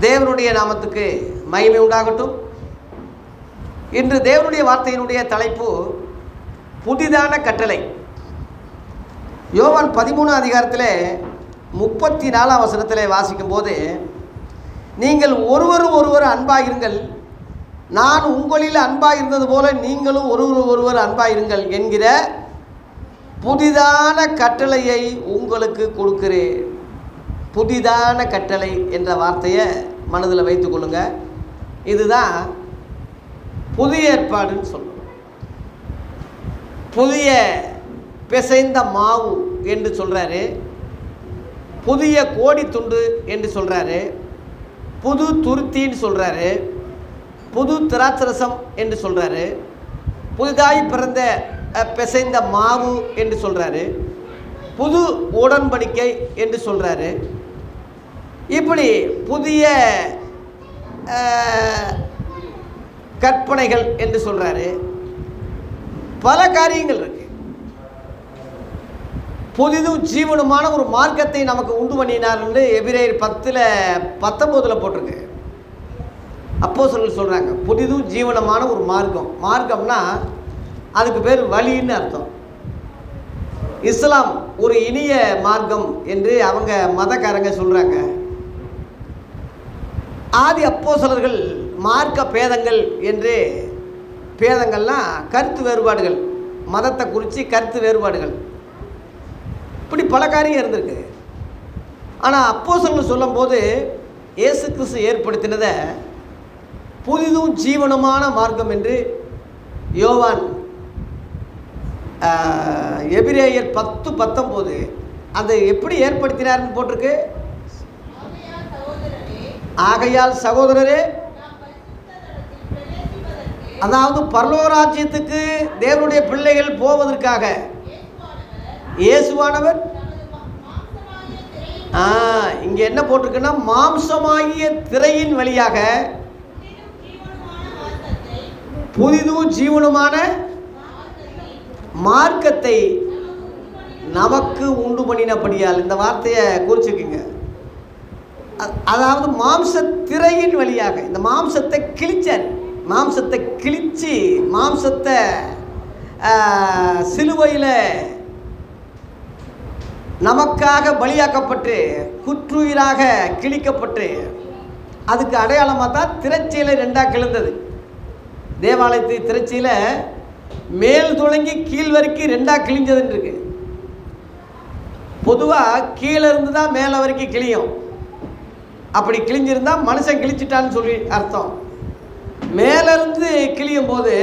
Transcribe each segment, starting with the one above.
தேவனுடைய நாமத்துக்கு மகிமை உண்டாகட்டும். இன்று தேவனுடைய வார்த்தையினுடைய தலைப்பு புதிதான கட்டளை. யோவான் 13 அதிகாரத்தில் 34 வசனத்தில் வாசிக்கும் போது, நீங்கள் ஒருவர் அன்பாயிருங்கள், நான் உங்களில் அன்பாயிருந்தது போல நீங்களும் ஒருவர் அன்பாயிருங்கள் என்கிற புதிதான கட்டளையை உங்களுக்கு கொடுக்கிறேன். புதிதான கட்டளை என்ற வார்த்தையை மனதில் வைத்து கொள்ளுங்க. இதுதான் புதிய ஏற்பாடுன்னு சொல்லுவோம். புதிய பிசைந்த மாவு என்று சொல்கிறாரு, புதிய கோடி துண்டு என்று சொல்கிறாரு, புது துருத்தின்னு சொல்கிறாரு, புது திராட்சரசம் என்று சொல்கிறாரு, புதிதாய் பிறந்த பிசைந்த மாவு என்று சொல்கிறாரு, புது உடன்படிக்கை என்று சொல்கிறாரு. இப்படி புதிய கற்பனைகள் என்று சொல்கிறாரு. பல காரியங்கள் இருக்கு. புதிதும் ஜீவனுமான ஒரு மார்க்கத்தை நமக்கு உண்டு பண்ணினார் என்று எபிரேயர் 10:19 போட்டிருக்கு. அப்போஸ்தலர்கள் சொல்கிறாங்க, புதிதும் ஜீவனமான ஒரு மார்க்கம். மார்க்கம்னா அதுக்கு பேர் வழின்னு அர்த்தம். இஸ்லாம் ஒரு இனிய மார்க்கம் என்று அவங்க மதக்காரங்க சொல்கிறாங்க. ஆதி அப்போஸ்தலர்கள் மார்க்க பேதங்கள் என்று, பேதங்கள்லாம் கருத்து வேறுபாடுகள், மதத்தை குறித்து கருத்து வேறுபாடுகள், இப்படி பல காரியம் இருந்திருக்கு. ஆனால் அப்போஸ்தலர்கள் சொல்லும்போது இயேசு கிறிஸ்து ஏற்படுத்தினதை புதிதும் ஜீவனமான மார்க்கம் என்று யோவான் எபிரேயர் 10:19 அதை எப்படி ஏற்படுத்தினார்னு போட்டிருக்கு. ஆகையால் சகோதரரே, அதாவது பரலோகராஜ்யத்துக்கு தேவனுடைய பிள்ளைகள் போவதற்காக இயேசுவானவர், இங்கே என்ன போட்டிருக்குன்னா, மாம்சமாகிய திரையின் வழியாக புதிதும் ஜீவனுமான மார்க்கத்தை நமக்கு உண்டு பண்ணினபடியால். இந்த வார்த்தையை குறிச்சுக்குங்க. அதாவது மாம்ச திரையின் வழியாக இந்த மாம்சத்தை கிழிச்சார். மாம்சத்தை கிழிச்சு, மாம்சத்தை சிலுவையில் நமக்காக பலியாக்கப்பட்டு குற்றுயிராக கிழிக்கப்பட்டு, அதுக்கு அடையாளமாக தான் திரைச்சீலை 2 கிழிந்தது. தேவாலயத்து திரைச்சீலை மேல் தொடங்கி கீழ் வரைக்கும் 2 கிழிஞ்சதுன்னு இருக்கு. பொதுவாக கீழே இருந்து தான் மேலே வரைக்கும் கிழியும். அப்படி கிழிஞ்சிருந்தால் மனுஷன் கிழிச்சிட்டான்னு சொல்லி அர்த்தம். மேலேருந்து கிழியும் போது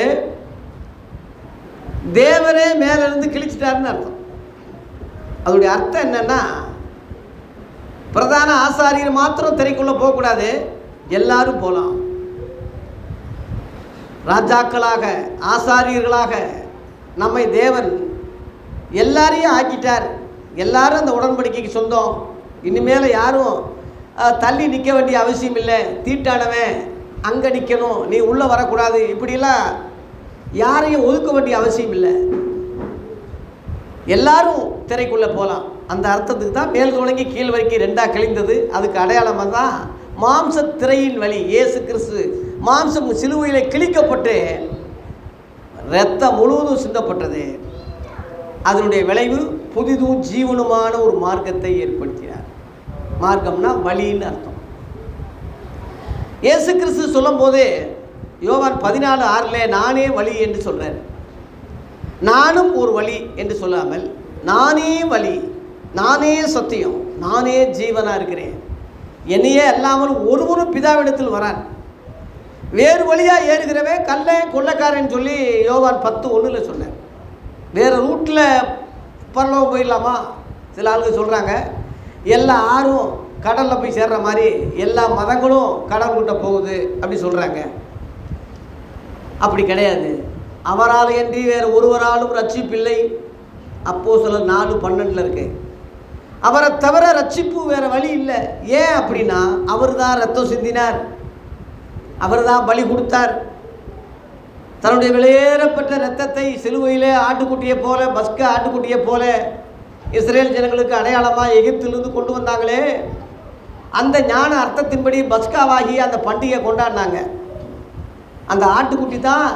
தேவரே மேலேருந்து கிழிச்சிட்டாருன்னு அர்த்தம். அதோடைய அர்த்தம் என்னன்னா, பிரதான ஆசாரியர் மாத்திரம் திரைக்குள்ளே போகக்கூடாது, எல்லாரும் போகலாம். ராஜாக்களாக, ஆசாரியர்களாக நம்மை தேவன் எல்லாரையும் ஆக்கிட்டார். எல்லாரும் அந்த உடன்படிக்கைக்கு சொந்தம். இனிமேல் யாரும் தள்ளி நிற்க வேண்டிய அவசியம் இல்லை. தீட்டானவன் அங்கே நிற்கணும், நீ உள்ளே வரக்கூடாது, இப்படிலாம் யாரையும் ஒதுக்க வேண்டிய அவசியம் இல்லை. எல்லாரும் திரைக்குள்ளே போகலாம். அந்த அர்த்தத்துக்கு தான் மேல் தொடங்கி கீழ் வரைக்கும் 2 கிழிந்தது. அதுக்கு அடையாளமாக தான் மாம்ச திரையின் வழி இயேசு கிறிஸ்து மாம்சம் சிலுவையில் கிழிக்கப்பட்டு இரத்தம் முழுவதும் சிந்தப்பட்டது. அதனுடைய விளைவு புதிதும் ஜீவனுமான ஒரு மார்க்கத்தை ஏற்படுத்தினார். மார்க்கம்னா வழின்னு அர்த்தம். இயேசு கிறிஸ்து சொல்லும் போது யோவான் 14:6 நானே வழி என்று சொல்கிறார். நானும் ஒரு வழி என்று சொல்லாமல், நானே வழி, நானே சத்தியம், நானே ஜீவனாக இருக்கிறேன், என்னையே அல்லாமல் ஒருவரும் பிதாவிடத்தில் வரான், வேறு வழியாக ஏறுகிறவன் கொள்ளைக்காரன் சொல்லி யோவான் 10:1 சொன்னார். வேறு ரூட்டில் பரலோகம் போயிடலாமா? சில ஆளுங்க சொல்கிறாங்க, எல்லா ஆறும் கடலில் போய் சேர்ற மாதிரி எல்லா மதங்களும் கடவுள்கிட்ட போகுது அப்படி சொல்கிறாங்க. அப்படி கிடையாது. அவரால் என்று வேறு ஒருவராலும் ரட்சிப்பில்லை. அப்போஸ்தலர் 4:12 இருக்கு. அவரை தவிர ரட்சிப்பு வேறு வழி இல்லை. ஏன் அப்படின்னா, அவர் தான் ரத்தம் சிந்தினார், அவர் தான் பலி கொடுத்தார். தன்னுடைய வெளியேறப்பட்ட இரத்தத்தை சிலுவையிலே ஆட்டுக்குட்டியை போல, பஸ்க ஆட்டுக்குட்டியை போல இஸ்ரேல் ஜனங்களுக்கு அடையாளமாக எகிப்திலிருந்து கொண்டு வந்தாங்களே, அந்த ஞான அர்த்தத்தின்படி பஸ்காவாகி அந்த பண்டிகை கொண்டாடினாங்க. அந்த ஆட்டுக்குட்டி தான்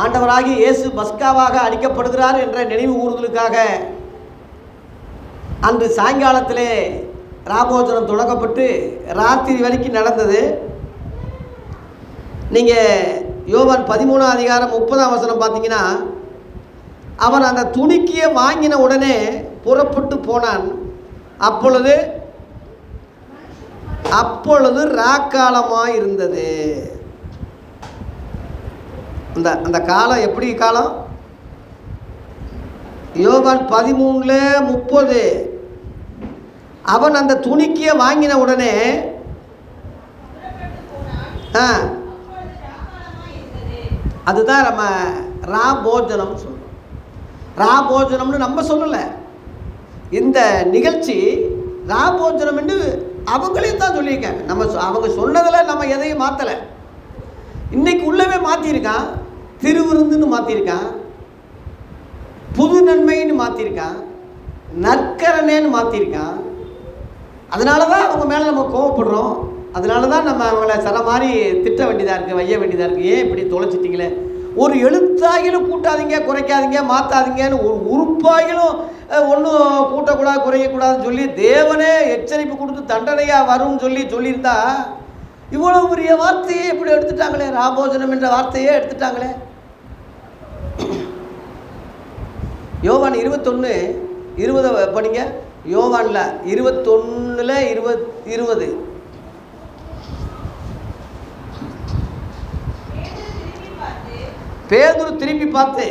ஆண்டவராகி இயேசு பஸ்காவாக அடிக்கப்படுகிறார் என்ற நினைவு கூறுதலுக்காக அன்று சாயங்காலத்திலே ராபோஜனம் தொடங்கப்பட்டு ராத்திரி வரைக்கும் நடந்தது. நீங்கள் யோவான் 13ஆம் அதிகாரம் 30ஆம் வசனம் பார்த்தீங்கன்னா, அவன் அந்த துணிக்கியை வாங்கின உடனே புறப்பட்டு போனான். அப்பொழுது ராக்காலமாக இருந்தது. அந்த காலம் எப்படி காலம்? யோவான் 13:30. அவன் அந்த துணிக்கியை வாங்கின உடனே அதுதான் நம்ம ராபோஜனம் சொல்றோம். ராபோஜனம்னு நம்ம சொல்லலை. இந்த நிகழ்ச்சி ராபோஜனம் என்று அவங்களையும் தான் சொல்லியிருக்காங்க. அவங்க சொன்னதில் நம்ம எதையும் மாற்றலை. இன்னைக்கு உள்ளவே மாற்றிருக்கான். திருவிருந்துன்னு மாற்றிருக்கான், புது நன்மைன்னு மாற்றிருக்கான், நற்கரணேன்னு மாற்றிருக்கான். அதனால தான் அவங்க மேலே நம்ம கோவப்படுறோம். அதனால தான் நம்ம அவங்கள சில மாதிரி திட்ட வேண்டியதாக இருக்குது, வைய வேண்டியதாக இருக்குது. ஏன் இப்படி தொலைச்சிட்டிங்களே? ஒரு எழுத்தாகிலும் கூட்டாதீங்க, குறைக்காதீங்க, மாற்றாதீங்கன்னு ஒரு உறுப்பாகிலும் ஒன்றும் கூட்டக்கூடாது, குறையக்கூடாதுன்னு சொல்லி தேவனே எச்சரிப்பு கொடுத்து தண்டனையாக வரும்னு சொல்லியிருந்தா இவ்வளோ பெரிய வார்த்தையே இப்படி எடுத்துட்டாங்களே, ராபோஜனம் என்ற வார்த்தையே எடுத்துட்டாங்களே. யோவான் 21:20 படிங்க. யோவான்ல 21:20. பேதுரு திரும்பி பார்த்து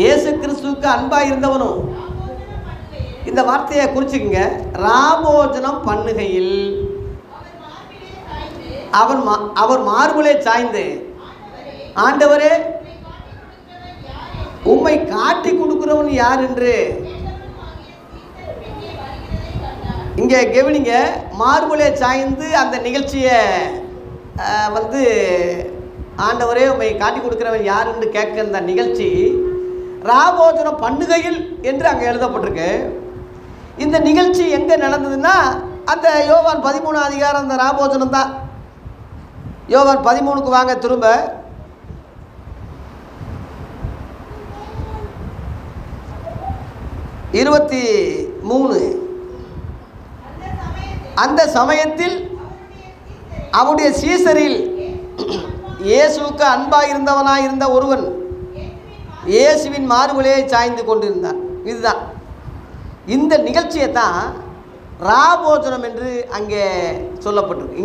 இயேசு கிறிஸ்துவுக்கு அன்பாக இருந்தவனும், இந்த வார்த்தையை குறிச்சுக்குங்க, ராபோஜனம் பண்ணுகையில் அவர் மார்பிலே சாய்ந்து, ஆண்டவரே உம்மை காட்டி கொடுக்கிறவன் யார் என்று. இங்கே கவனிங்க, மார்பிலே சாய்ந்து அந்த நிகழ்ச்சியை ஆண்டவரே உம்மை காட்டி கொடுக்கிறவன் யார் என்று கேட்க இந்த நிகழ்ச்சி ராபோஜனம் பண்ணுகையில் என்று அங்கே எழுதப்பட்டிருக்கு. இந்த நிகழ்ச்சி எங்கே நடந்ததுன்னா அந்த யோவான் 13ஆம் அதிகாரம் அந்த ராபோஜனம் தான். யோவான் 13க்கு வாங்க திரும்ப. அந்த சமயத்தில் அவருடைய சீசரில் இயேசுவுக்கு அன்பாக இருந்தவனாக இருந்த ஒருவன் இயேசுவின் மார்பிலே சாய்ந்து கொண்டிருந்தான். இதுதான் இந்த நிகழ்ச்சியை தான் ராபோஜனம் என்று அங்கே சொல்லப்பட்டிருக்கு.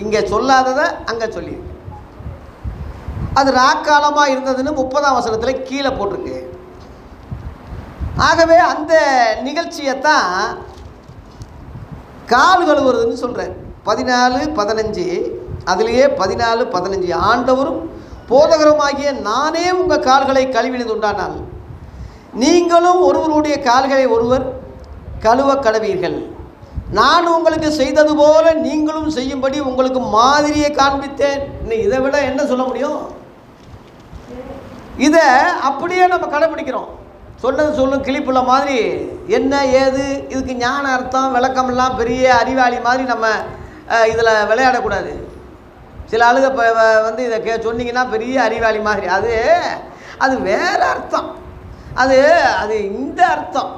இங்கே சொல்லாததை அங்கே சொல்லியிருக்கு. அது ராக்காலமாக இருந்ததுன்னு 30ஆம் வசனத்தில் கீழே போட்டிருக்கு. ஆகவே அந்த நிகழ்ச்சியைத்தான் கால் கழுவுறதுன்னு சொல்கிறார். 14:15 அதிலேயே 14:15 ஆண்டவரும் போதகருமாகிய நானே உங்கள் கால்களை கழுவினது உண்டானால் நீங்களும் ஒருவருடைய கால்களை ஒருவர் கழுவ கடவீர்கள். நான் உங்களுக்கு செய்தது போல நீங்களும் செய்யும்படி உங்களுக்கு மாதிரியை காண்பித்தேன். இன்னும் இதை விட என்ன சொல்ல முடியும்? இதை அப்படியே நம்ம கடைப்பிடிக்கிறோம். சொன்னது சொல்லும் கிளிப்புள்ள மாதிரி என்ன ஏது இதுக்கு ஞான அர்த்தம் விளக்கமெல்லாம் பெரிய அறிவாளி மாதிரி நம்ம இதில் விளையாடக்கூடாது. சில ஆளுக இதை சொன்னீங்கன்னா பெரிய அறிவாளி மாதிரி. அது வேறு அர்த்தம். அது இந்த அர்த்தம்,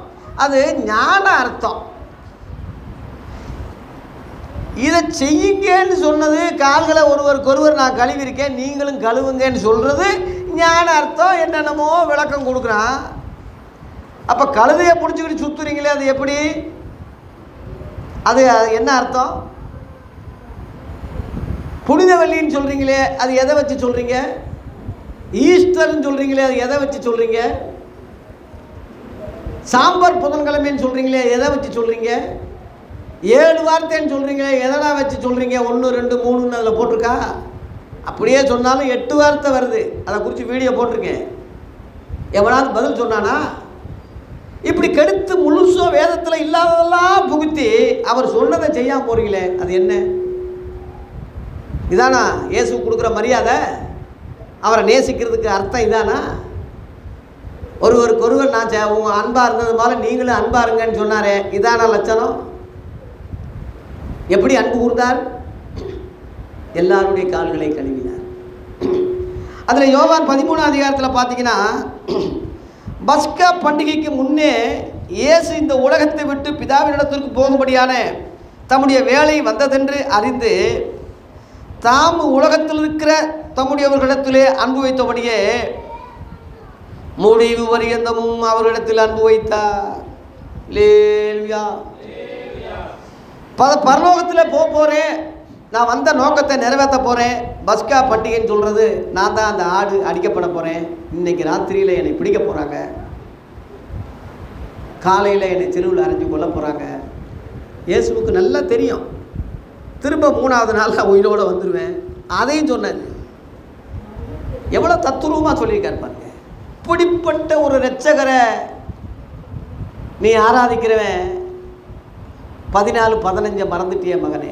அது ஞான அர்த்தம். இதை செய்யுங்கன்னு சொன்னது, கால்களை ஒருவருக்கொருவர் நான் கழுவிருக்கேன் நீங்களும் கழுவுங்கன்னு சொல்கிறது ஞான அர்த்தம். என்னென்னமோ விளக்கம் கொடுக்குறான். அப்போ கழுதையை பிடிச்சிக்கிட்டு சுற்றுறீங்களே, அது எப்படி? அது என்ன அர்த்தம்? புனித வெள்ளின்னு சொல்கிறீங்களே, அது எதை வச்சு சொல்கிறீங்க? ஈஸ்டர்ன்னு சொல்கிறீங்களே, அது எதை வச்சு சொல்கிறீங்க? சாம்பார் புதன்கிழமைன்னு சொல்கிறீங்களே, எதை வச்சு சொல்கிறீங்க? 7 வார்த்தைன்னு சொல்கிறீங்களே, எதெல்லாம் வச்சு சொல்கிறீங்க? 1 2 3ன்னு அதில் போட்டிருக்கா? அப்படியே சொன்னாலும் 8 வார்த்தை வருது. அதை குறித்து வீடியோ போட்டிருக்கேன். எவனாவது பதில் சொன்னானா? இப்படி கெடுத்து முழுசும் வேதத்தில் இல்லாததெல்லாம் புகுத்தி அவர் சொன்னதை செய்யாமல் போகிறீங்களே, அது என்ன? இதானா இயேசு கொடுக்குற மரியாதை? அவரை நேசிக்கிறதுக்கு அர்த்தம் இதானா? ஒருவருக்கொருவர் நான் உங்கள் அன்பாக இருந்தது போல நீங்களும் அன்பாக இருங்கன்னு சொன்னாரே, இதானா லட்சணம்? எப்படி அன்பு கூர்ந்தார்? எல்லாருடைய கால்களை கழுவினார். அதில் யோவான் 13ஆம் அதிகாரத்தில் பார்த்தீங்கன்னா, பஸ்கா பண்டிகைக்கு முன்னே இயேசு இந்த உலகத்தை விட்டு பிதாவினிடத்திற்கு போகும்படியான தம்முடைய வேலை வந்ததென்று அறிந்து தாம் உலகத்தில் இருக்கிற தம்முடையவர்களிடத்திலே அன்பு வைத்தபடியே முடிவு பரியந்தமும் அவர்களிடத்தில் அன்பு வைத்தார். லேலுயா. பரலோகத்தில் போகிறேன், நான் வந்த நோக்கத்தை நிறைவேற்ற போகிறேன். பஸ்கா பண்டிகைன்னு சொல்கிறது, நான் தான் அந்த ஆடு அடிக்கப்பட போகிறேன். இன்னைக்கு ராத்திரியில் என்னை பிடிக்க போகிறாங்க, காலையில் என்னை தெருவில் அரைஞ்சு கொள்ள போகிறாங்க. இயேசுவுக்கு நல்லா தெரியும், திரும்ப 3வது நாள் உயிரோடு வந்துடுவேன். அதையும் சொன்னார். எவ்வளோ தத்துரூபமாக சொல்லியிருக்கார் பாருங்க. இப்படிப்பட்ட ஒரு இரட்சகரை நீ ஆராதிக்கிறவன் 14-15 மறந்துட்டிய மகனே.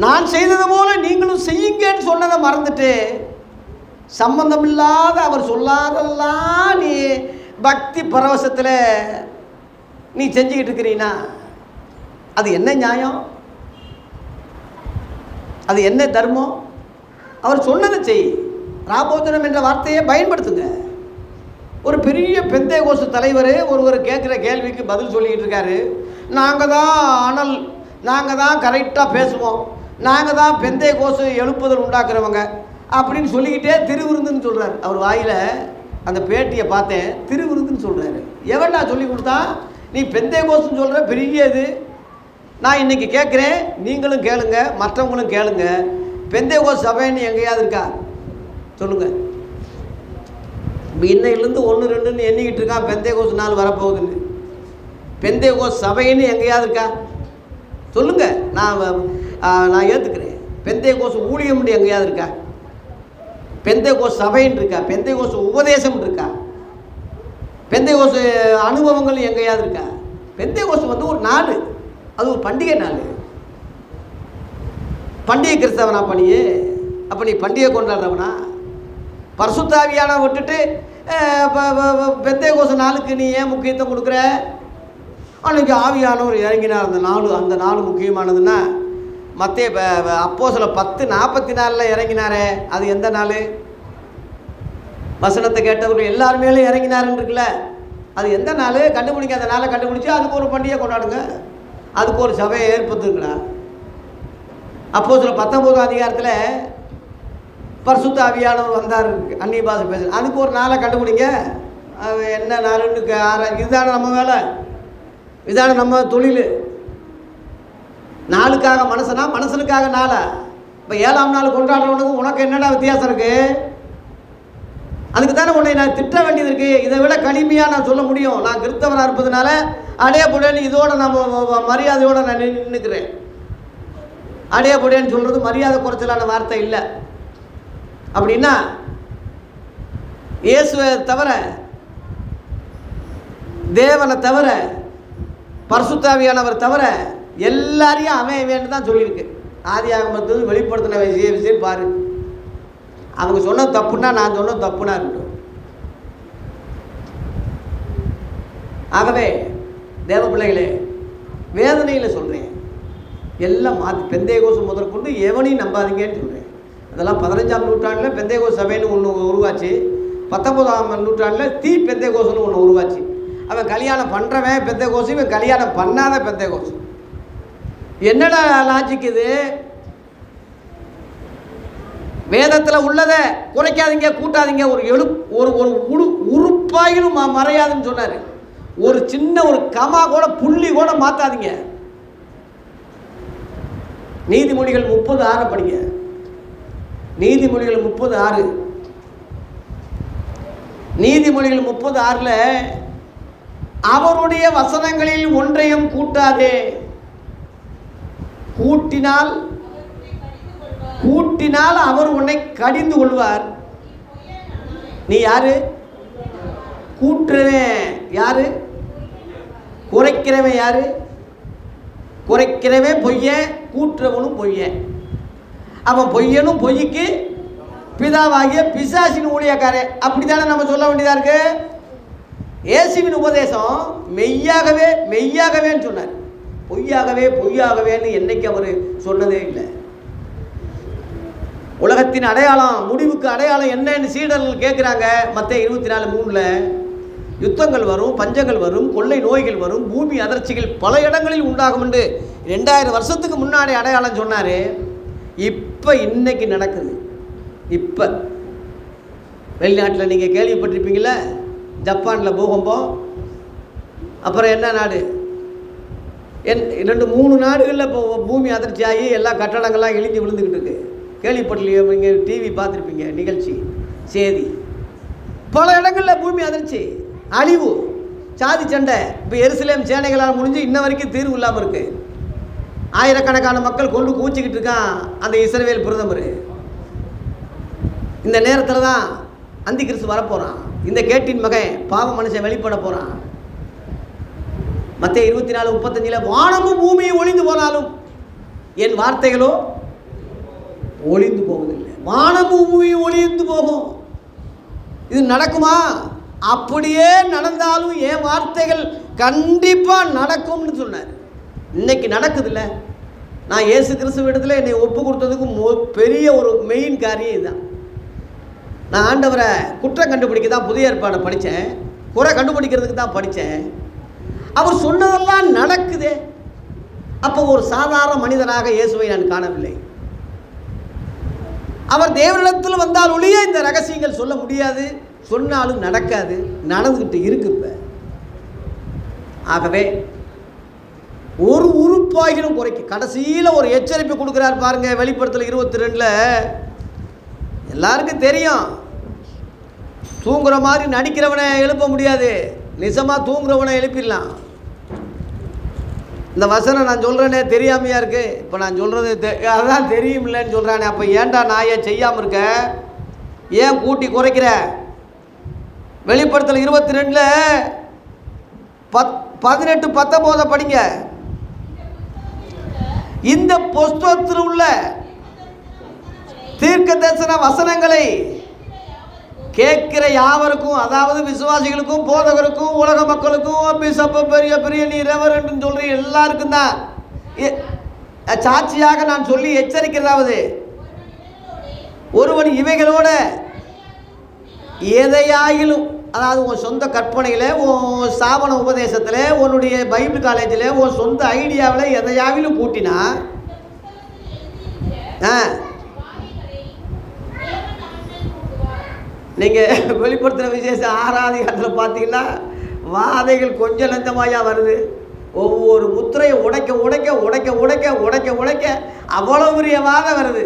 நான் செய்தது போல நீங்களும் செய்யுங்கன்னு சொன்னதை மறந்துட்டு சம்பந்தமில்லாத அவர் சொல்லாதெல்லாம் நீ பக்தி பரவசத்தில் நீ செஞ்சுக்கிட்டு இருக்கிறீன்னா அது என்ன நியாயம்? அது என்ன தர்மம்? அவர் சொன்னதை செய். ராபோஜனம் என்ற வார்த்தையை பயன்படுத்துங்க. ஒரு பெரிய பெந்தேகோஸ்து தலைவர் ஒருவர் கேட்குற கேள்விக்கு பதில் சொல்லிக்கிட்டு இருக்காரு. நாங்கள் தான் கரெக்டாக பேசுவோம், நாங்கள் தான் பெந்தேகோஸ்து எழுப்புதல் உண்டாக்குறவங்க அப்படின்னு சொல்லிக்கிட்டே திருவிருந்துன்னு சொல்கிறார். அவர் வாயில் அந்த பேட்டியை பார்த்தேன், திருவிருந்துன்னு சொல்கிறாரு. எவன்டா சொல்லி கொடுத்தா? நீ பெந்தேகோஸ்துன்னு சொல்கிற பெரிய இது. நான் இன்றைக்கி கேட்குறேன், நீங்களும் கேளுங்க, மற்றவங்களும் கேளுங்க. பெந்தேகோஸ்து சபைன்னு எங்கேயாவது இருக்கா சொல்லுங்கள். இப்போ இன்னையிலேருந்து 1-2ன்னு எண்ணிக்கிட்டு இருக்கான் பெந்தேகோஸ்து நாள் வரப்போகுதுன்னு. பெந்தேகோஸ்து சபைன்னு எங்கேயாவது இருக்கா சொல்லுங்கள். நான் ஏற்றுக்கிறேன். பெந்தேகோஸ்து ஊழியம்னு எங்கேயாவது இருக்கா? பெந்தேகோஸ்து சபைன்னு இருக்கா? பெந்தேகோஸ்து உபதேசம் இருக்கா? பெந்தேகோஸ்து அனுபவங்கள் எங்கேயாவது இருக்கா? பெந்தேகோஸ்து வந்து ஒரு நாள், அது ஒரு பண்டிகை நாள். பண்டிகை கிறிஸ்தவனா பண்ணியே? அப்போ நீ பண்டிகை கொண்டாடுறவனா? பரிசுத்த ஆவியான விட்டுட்டு பெந்தேகோஸ்து நாளுக்கு நீ ஏன் முக்கியத்துவம் கொடுக்குற? அன்றைக்கி ஆவியானவர் இறங்கினார் அந்த நாள் முக்கியமானதுன்னா மத்தேயு அப்போஸ்தலர் 10:44 இறங்கினாரே, அது எந்த நாள்? வசனத்தை கேட்டவர்கள் எல்லார் மேலும் இறங்கினாருன்னு இருக்குல்ல, அது எந்த நாள்? கண்டுபிடிக்க. அந்த நாளை கண்டுபிடிச்சி அதுக்கு ஒரு பண்டிகை கொண்டாடுங்க, அதுக்கு ஒரு சபையை ஏற்படுத்துங்களா. அப்போஸ்தலர் 19ஆம் அதிகாரத்தில் பரிசுத்த ஆவியானவர் வந்தார், அந்நிய பாஷை பேசுகிறேன், அதுக்கு ஒரு நாளை கண்டுபிடிங்க. அது என்ன நாளுன்னு இதுதானே நம்ம வேலை, இதான நம்ம தொழில். நாளுக்காக மனுஷனுக்காக நாளா? இப்போ 7ஆம் நாள் கொண்டாடுறவனுக்கு உனக்கு என்னடா வித்தியாசம் இருக்குது? அதுக்கு தானே உன்னை நான் திட்ட வேண்டியது இருக்குது. இதை விட கடுமையாக நான் சொல்ல முடியும். நான் கிறிஸ்தவனாக இருப்பதுனால அடைய புடேன்னு இதோட நம்ம மரியாதையோடு நான் நின்றுக்கிறேன். அடைய புடேன்னு சொல்கிறது மரியாதை குறைச்சலான வார்த்தை இல்லை. அப்படின்னா இயேசுவை தவிர, தேவனை தவிர, பரிசுத்தாவியானவர் தவிர எல்லாரையும் அவன் வேண்டு தான் சொல்லியிருக்கு. ஆதியாகமத்தில் வெளிப்படுத்தின விஷயம் பாரு. அவங்க சொன்னது தப்புன்னா நான் சொன்னது தப்புனா இருக்கட்டும். ஆகவே தேவ பிள்ளைகளே, வேதனையில் சொல்கிறேன், எல்லாம் மாற்றி பெந்தேகோஸ்து முதற்கொண்டு எவனையும் நம்பாதீங்கன்னு சொல்கிறேன். அதெல்லாம் 15ஆம் நூற்றாண்டில் பெந்தேகோஸ்து சபைன்னு ஒன்று உருவாச்சு. 19ஆம் நூற்றாண்டில் பெந்தேகோஸ்துன்னு ஒன்று உருவாச்சு. அவன் கல்யாணம் பண்ணுறவன் பெந்தேகோஸ்து, இவன் கல்யாணம் பண்ணாத பெந்தேகோஸ்து. என்னடா லாஜிக் இது? வேதத்தில் உள்ளதை குறைக்காதீங்க, கூட்டாதீங்க. ஒரு உறுப்பாயிலும் மறையாதுன்னு சொன்னார். ஒரு சின்ன ஒரு கமா கூட புள்ளி கூட மாற்றாதீங்க. நீதிமொழிகள் 30:6 படிங்க. நீதிமொழிகள் 30:6. நீதிமொழிகள் 30:6 அவருடைய வசனங்களில் ஒன்றையும் கூட்டாதே, கூட்டினால் அவர் உன்னை கடிந்து கொள்வார். நீ யாரு? கூட்டுறவன் யாரு? குறைக்கிறவன் யாரு? குறைக்கிறவன் பொய்யன், கூட்டுறவனும் பொய்யன். அவன் பொய்யனும் பொய்க்கு பிதாவாகிய பிசாசின் ஊழியக்காரன். அப்படித்தானே நம்ம சொல்ல வேண்டியதாக இருக்கு. இயேசுவின் உபதேசம் மெய்யாகவேன்னு சொன்னார். பொய்யாகவே பொய்யாகவேன்னு என்னைக்கு அவர் சொன்னதே இல்லை. உலகத்தின் அடையாளம், முடிவுக்கு அடையாளம் என்னன்னு சீடர்கள் கேட்குறாங்க. மத்தேயு 24:3 யுத்தங்கள் வரும், பஞ்சங்கள் வரும், கொள்ளை நோய்கள் வரும், பூமி அதிர்ச்சிகள் பல இடங்களில் உண்டாகும் என்று 2000 வருஷத்துக்கு முன்னாடி அடையாளம் சொன்னார். இப்போ இன்னைக்கு நடக்குது. இப்போ வெளிநாட்டில் நீங்கள் கேள்விப்பட்டிருப்பீங்கள, ஜப்பானில் பூகம்பம், அப்புறம் என்ன நாடு, 2-3 நாடுகளில் இப்போ பூமி அதிர்ச்சி ஆகி எல்லா கட்டடங்கள்லாம் இழிஞ்சு விழுந்துக்கிட்டு இருக்கு. கேள்விப்பட்டலையோ? நீங்கள் டிவி பார்த்துருப்பீங்க, நிகழ்ச்சி செய்தி. பல இடங்களில் பூமி அதிர்ச்சி, அழிவு, சாதி சண்டை. இப்போ எருசலேம் சேனைகளால் முடிஞ்சு இன்ன வரைக்கும் தீர்வு இல்லாமல் இருக்குது. ஆயிரக்கணக்கான மக்கள் கொண்டு கூச்சிக்கிட்டு இருக்கான் அந்த இஸ்ரவேல் பிரதமர். இந்த நேரத்தில் தான் அந்தி கிறிஸ்து வரப்போகிறான். இந்த கேட்டின் மகன் பாவ மனுஷன் வெளிப்பட போகிறான். மத்தேயு 24:35 வானமும் பூமியும் ஒளிந்து போனாலும் என் வார்த்தைகளோ ஒளிந்து போவதில்லை. வானமும் பூமியும் ஒளிந்து போகும். இது நடக்குமா? அப்படியே நடந்தாலும் என் வார்த்தைகள் கண்டிப்பாக நடக்கும்னு சொன்னார். இன்னைக்கு நடக்குதுல்ல. நான் இயேசு கிறிஸ்துவிடத்தில் என்னை ஒப்பு கொடுத்ததுக்கு பெரிய ஒரு மெயின் காரியம் இதுதான். நான் ஆண்டவரை குற்றம் கண்டுபிடிக்க தான் புதிய ஏற்பாடை படித்தேன், குறை கண்டுபிடிக்கிறதுக்கு தான் படித்தேன். அவர் சொன்னதெல்லாம் நடக்குதே. அப்போ ஒரு சாதாரண மனிதனாக இயேசுவை நான் காணவில்லை. அவர் தேவனிடத்தில் வந்தால் ஒழிய இந்த ரகசியங்கள் சொல்ல முடியாது, சொன்னாலும் நடக்காது, நடந்துக்கிட்டு இருக்கு. இப்போ ஆகவே ஒரு உறுப்பாகிலும் குறைக்கு கடைசியில் ஒரு எச்சரிப்பு கொடுக்குறார் பாருங்க. வெளிப்படுத்தல் 22 எல்லாருக்கும் தெரியும். தூங்குற மாதிரி நடிக்கிறவனை எழுப்ப முடியாது, நிஜமாக தூங்குறவனை எழுப்பிடலாம். இந்த வசனம் நான் சொல்கிறேனே தெரியாமையா இருக்கு. இப்போ நான் சொல்கிறது அதான் தெரியுமில்லன்னு சொல்கிறானே. அப்போ ஏன்டா நாயை செய்யாமல் இருக்க? ஏன் கூட்டி குறைக்கிற? வெளிப்படுத்தல் 22 18-19 படிங்க. இந்த புஸ்தகத்தில் உள்ள தீர்க்க தரிசன வசனங்களை கேட்கிற யாவருக்கும், அதாவது விசுவாசிகளுக்கும், போதகருக்கும், உலக மக்களுக்கும், பிசப்பு, பெரிய பெரிய நீ ரெவரண்ட் சொல்ற எல்லாருக்கும் தான் சாட்சியாக நான் சொல்லி எச்சரிக்கிறதாவது, ஒருவன் இவைகளோட எதையாயிலும், அதாவது உன் சொந்த கற்பனையில், உன் ஸ்தாபன உபதேசத்தில், உன்னுடைய பைபிள் காலேஜில், உன் சொந்த ஐடியாவில் எதையாவிலும் கூட்டினா நீங்கள் வெளிப்படுத்துகிற விசேஷம் 6ஆம் அதிகாரத்தில் பார்த்தீங்கன்னா வாதைகள் கொஞ்சம் லஞ்சமாயாக வருது. ஒவ்வொரு முத்திரையை உடைக்க உடைக்க உடைக்க உடைக்க உடைக்க உடைக்க அவ்வளோ பெரிய வாதம் வருது.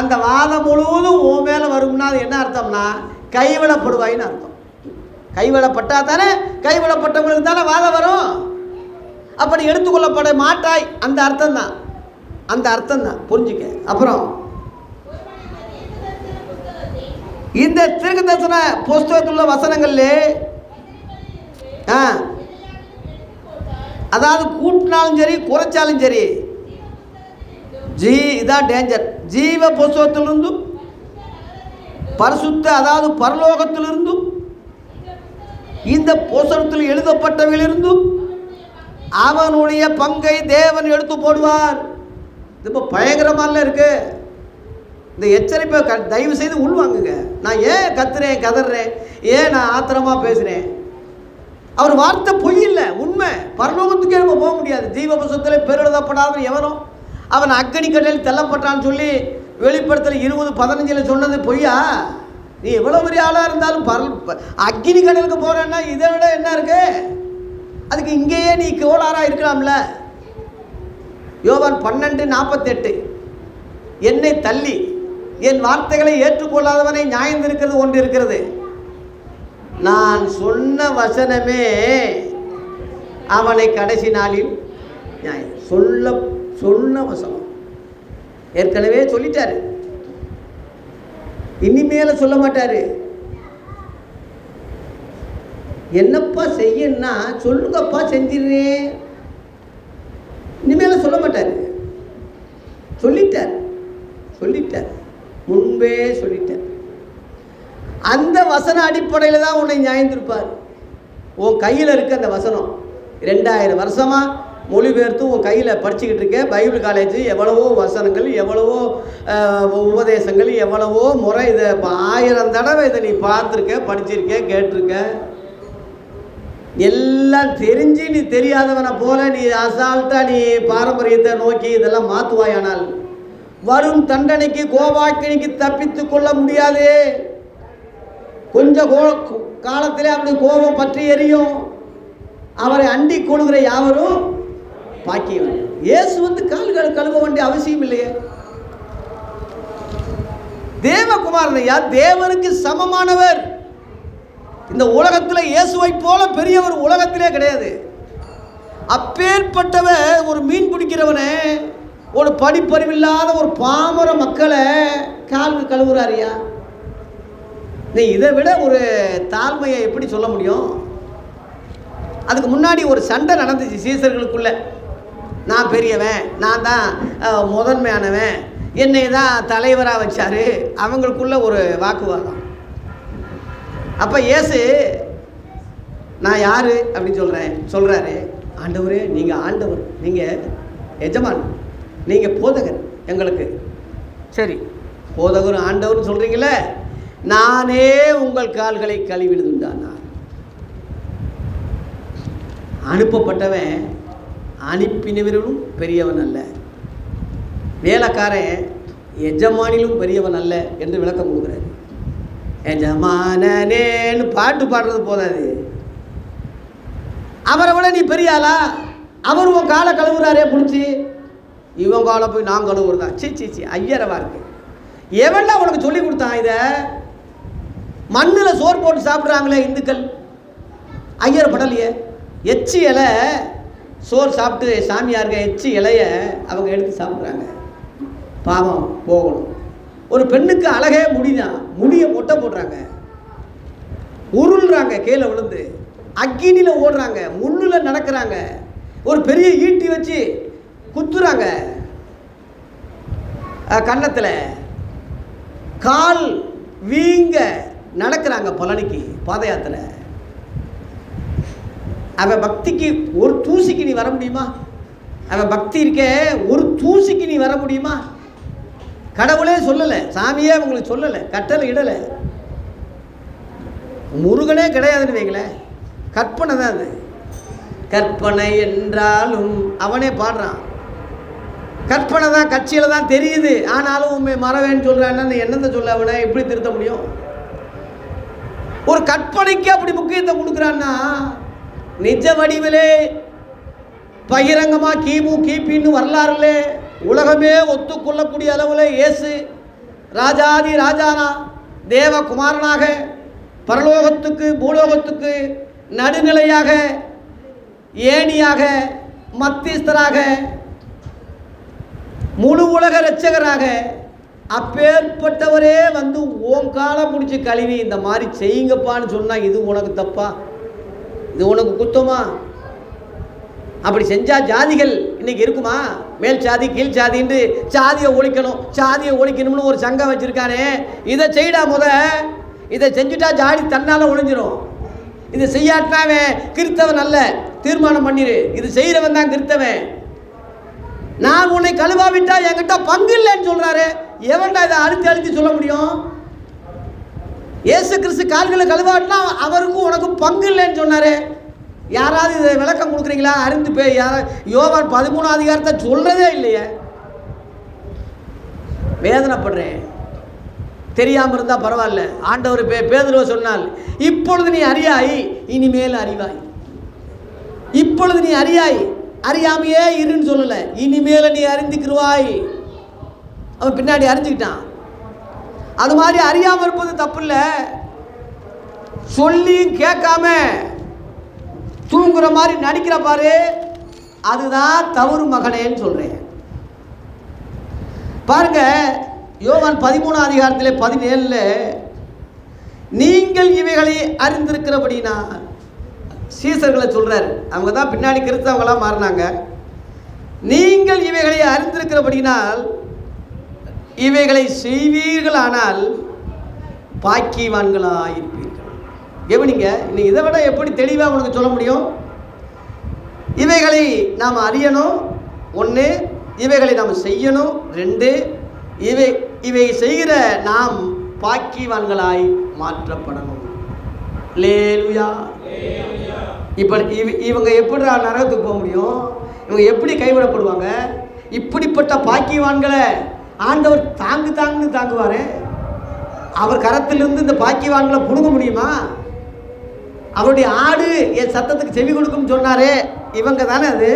அந்த வாதம் முழுவதும் ஓ மேலே வரும்னா அது என்ன அர்த்தம்னா கைவிடப்படுவாயின்னு அர்த்தம். கைவிடப்பட்டா தானே, கைவிடப்பட்டவங்களுக்கு தானே வாதம் வரும். அப்படி எடுத்துக்கொள்ளப்பட மாட்டாய், அந்த அர்த்தம் தான், அந்த அர்த்தம் தான் புரிஞ்சுக்க. அப்புறம் இந்த தீர்க்க தரிசன புஸ்தகத்தில் உள்ள வசனங்கள்ல அதாவது கூட்டினாலும் சரி குறைச்சாலும் சரி, இதான் டேஞ்சர். ஜீவ புஸ்தகத்திலிருந்தும் பரிசுத்த, அதாவது பரலோகத்திலிருந்தும் இந்த புஸ்தகத்தில் எழுதப்பட்டவையிலிருந்தும் அவனுடைய பங்கை தேவன் எடுத்து போடுவார். இது இப்போ பயங்கரமால இருக்கு. இந்த எச்சரிப்பை தயவு செய்து உள்வாங்குங்க. நான் ஏன் கத்துறேன், கதறேன், ஏன் நான் ஆத்திரமாக பேசுகிறேன்? அவர் வார்த்தை பொய் இல்லை, உண்மை. பரலோகத்துக்கே நம்ம போக முடியாது. ஜீவ புஸ்தகத்தில் பேரெழுதப்படாத எவனும் அவன் அக்னி கடலில் தள்ளப்பட்டான்னு சொல்லி வெளிப்படுத்தல் 20:15 சொன்னது பொய்யா? நீ எவ்வளோ பெரிய ஆளாக இருந்தாலும் அக்னி கடலுக்கு போகிறேன்னா இதை விட என்ன இருக்கு? அதுக்கு இங்கேயே நீ கோளாறாக இருக்கலாம்ல. யோவான் 12:48 என்னை தள்ளி என் வார்த்தைகளை ஏற்றுக்கொள்ளாதவனை நியாயந்திருக்கிறது ஒன்று இருக்கிறது. நான் சொன்ன வசனமே அவனை கடைசி நாளில் நியாயம். சொன்ன வசனம் ஏற்கனவே சொல்லிட்டாரு, இனிமேல சொல்ல மாட்டாரு. என்னப்பா செய்யன்னா சொல்லுங்கப்பா செஞ்சிடுறேன், இனிமேல சொல்ல மாட்டாரு. சொல்லிட்டார், முன்பே சொல்லிட்டார். அந்த வசன அடிப்படையில் தான் உன்னை நியாயந்திருப்பார். உன் கையில் இருக்க அந்த வசனம் 2000 வருஷமா மொழிபெயர்த்து உன் கையில் படிச்சுக்கிட்டு இருக்கேன். பைபிள் காலேஜ் எவ்வளவோ வசனங்கள், எவ்வளவோ உபதேசங்கள், எவ்வளவோ முறை, இதை 1000 தடவை இதை நீ பார்த்துருக்க, படிச்சிருக்க, கேட்டிருக்க. எல்லாம் தெரிஞ்சு நீ தெரியாதவனை போல நீ அசால்ட்டாக நீ பாரம்பரியத்தை நோக்கி இதெல்லாம் மாற்றுவாயானால் வரும் தண்டனைக்கு, கோபாக்கினிக்கு தப்பித்து கொள்ள முடியாது. கொஞ்சம் காலத்திலே அப்படி கோபம் பற்றி எரியும். அவரை அண்டி கொள்கிற யாவரும் பாக்கியவன். இயேசு கால்கள் கழுவ வேண்டிய அவசியம் இல்லையே. தேவகுமாரன் ஐயா தேவனுக்கு சமமானவர். இந்த உலகத்தில் இயேசுவை போல பெரியவர் உலகத்திலே கிடையாது. அப்பேற்பட்டவர் ஒரு மீன் பிடிக்கிறவனை, ஒரு படிப்பறிவில்லாத ஒரு பாமர மக்களை கால்கள் கழுவுறாரியா? நீ இதை விட ஒரு தாழ்மையை எப்படி சொல்ல முடியும்? அதுக்கு முன்னாடி ஒரு சண்டை நடந்துச்சு சீசர்களுக்குள்ள. நான் பெரியவன், நான் தான் முதன்மையானவன், என்னை தான் தலைவராக வச்சார். அவங்களுக்குள்ள ஒரு வாக்குவாதம். அப்போ இயேசு நான் யார் அப்படின்னு சொல்கிறாரு. ஆண்டவரே, நீங்கள் ஆண்டவர், நீங்கள் எஜமான், நீங்கள் போதகர் எங்களுக்கு. சரி, போதகர் ஆண்டவர்னு சொல்கிறீங்களே, நானே உங்கள் கால்களை கழுவிடுதுண்டானா? அனுப்பப்பட்டவன் அனுப்பினவர்களும் பெரியவன் அல்ல, வேலைக்காரன் எஜமானிலும் பெரியவன் அல்ல என்று விளக்கம் கொடுக்குறாரு. எஜமானேன்னு பாட்டு பாடுறது போதாது, அவரை விட நீ பெரிய ஆளா? அவர் உன் காலை கழுவுறாரே பிடிச்சி, இவன் காலை போய் நான் கழுவுறதா? சி ஐயரவா இருக்கு. எவன்டா உனக்கு சொல்லி கொடுத்தான் இதை? மண்ணில் சோறு போட்டு சாப்பிட்றாங்களே இந்துக்கள், ஐயரை படலையே. எச்சி இலை சோறு சாப்பிட்டு சாமியாருங்க எச்சி இலைய அவங்க எடுத்து சாப்பிட்றாங்க. பாவம் போகணும். ஒரு பெண்ணுக்கு அழகே முடிதான், முடியை மொட்டை போடுறாங்க, உருள்றாங்க, கீழே விழுந்து அக்கினியில் ஓடுறாங்க, முள்ளில் நடக்கிறாங்க, ஒரு பெரிய ஈட்டி வச்சு குத்துறாங்க கன்னத்தில், கால் வீங்க நடக்கிறாங்க பழனிக்கு பாத யாத்திரை. அவன் பக்திக்கு ஒரு தூசிக்கு நீ வர முடியுமா? அவன் பக்தி இருக்க ஒரு தூசிக்கு நீ வர முடியுமா? கடவுளே சொல்லலை, சாமியே அவங்களுக்கு சொல்லலை, கட்டளை இடலை. முருகனே கிடையாதுன்னு வைங்களேன், கற்பனை தான் அது. கற்பனை என்றாலும் அவனே பாடுறான், கற்பனை தான், கட்சியில் தான் தெரியுது. ஆனாலும் உண்மை மறவேன்னு சொல்கிறான்னு என்னத்தை சொல்ல அவனை எப்படி திருத்த முடியும்? ஒரு கற்பனைக்கு அப்படி முக்கியத்துவம் கொடுக்குறான்னா, நிஜ வடிவிலே பகிரங்கமாக கிமு கிபின்னு வரலாறுல உலகமே ஒத்துக்கொள்ளக்கூடிய அளவில் இயேசு ராஜாதி ராஜானா தேவகுமாரனாக பரலோகத்துக்கு பூலோகத்துக்கு நடுநிலையாக ஏணியாக மத்தியஸ்தராக முழு உலக இரட்சகராக அப்பேற்பட்டவரே ஓம் காலை பிடிச்சி கழுவி இந்த மாதிரி செய்யுங்கப்பான்னு சொன்னால் இது உனக்கு தப்பா? இது உனக்கு குத்தமா? அப்படி செஞ்சால் ஜாதிகள் இன்னைக்கு இருக்குமா? மேல் சாதி கீழ் சாதின்னு சாதியை ஒழிக்கணும்னு ஒரு சங்கம் வச்சுருக்கானே, இதை செய்டா இதை செஞ்சுட்டா ஜாதி தன்னால் ஒழிஞ்சிடும். இதை செய்யாட்டாவே கிறித்தவன் அல்ல, தீர்மானம் பண்ணிடு. இது செய்கிறவன் தான் கிறித்தவன். நான் உன்னை கழுவாவிட்டா என்கிட்ட பங்கு இல்லைன்னு சொல்கிறாரு. எவன்டா இதை அழுத்தி சொல்ல முடியும்? இயேசு கிறிஸ்து கால்களை கழுவாட்டினா அவருக்கும் உனக்கும் பங்கு இல்லைன்னு சொன்னார். யாராவது இதை விளக்கம் கொடுக்குறீங்களா? அறிந்து யோவான் 13 அதிகாரத்தை சொல்கிறதே இல்லையே. வேதனைப்படுறேன். தெரியாமல் இருந்தால் பரவாயில்ல. ஆண்டவர் பேதுருவை சொன்னால், இப்பொழுது நீ அறியாய், இனிமேல் அறிவாய். இப்பொழுது நீ அறியாய், அறியாமையே இருன்னு சொல்லலை, இனிமேல நீ அறிந்துக்கிருவாய். அவன் பின்னாடி அறிஞ்சுக்கிட்டான். அது மாதிரி அறியாமல் இருப்பது தப்பு இல்லை. சொல்லியும் கேட்காம தூங்குற மாதிரி நடிக்கிற பாரு, அதுதான் தவறு மகனேன்னு சொல்றேன். பாருங்க, யோவான் 13 அதிகாரத்தில் 17 நீங்கள் இவைகளை அறிந்திருக்கிறபடினா சீசர்களை சொல்றாரு. அவங்க தான் பின்னாடி கிறிஸ்தவங்களா மாறினாங்க. நீங்கள் இவைகளை அறிந்திருக்கிறபடினால் இவைகளை செய்வீர்களானால் பாக்கியவான்களாயிருப்பீர்கள். கவனிங்க, இன்னும் இதை விட எப்படி தெளிவாக உனக்கு சொல்ல முடியும்? இவைகளை நாம் அறியணும் 1, இவைகளை நாம் செய்யணும் 2, இவை செய்கிற நாம் பாக்கியவான்களாய் மாற்றப்படணும். அல்லேலூயா. இப்போ இவங்க எப்படி நரகத்துக்கு போக முடியும்? இவங்க எப்படி கைவிடப்படுவாங்க? இப்படிப்பட்ட பாக்கியவான்களை ஆண்டவர் தாங்குன்னு தாங்குவார். அவர் கரத்திலிருந்து இந்த பாக்கியவான்களை பிடுங்க முடியுமா? அவருடைய ஆடு என் சத்தத்துக்கு செவி கொடுக்கும் சொன்னாரே, இவங்க தானே அது.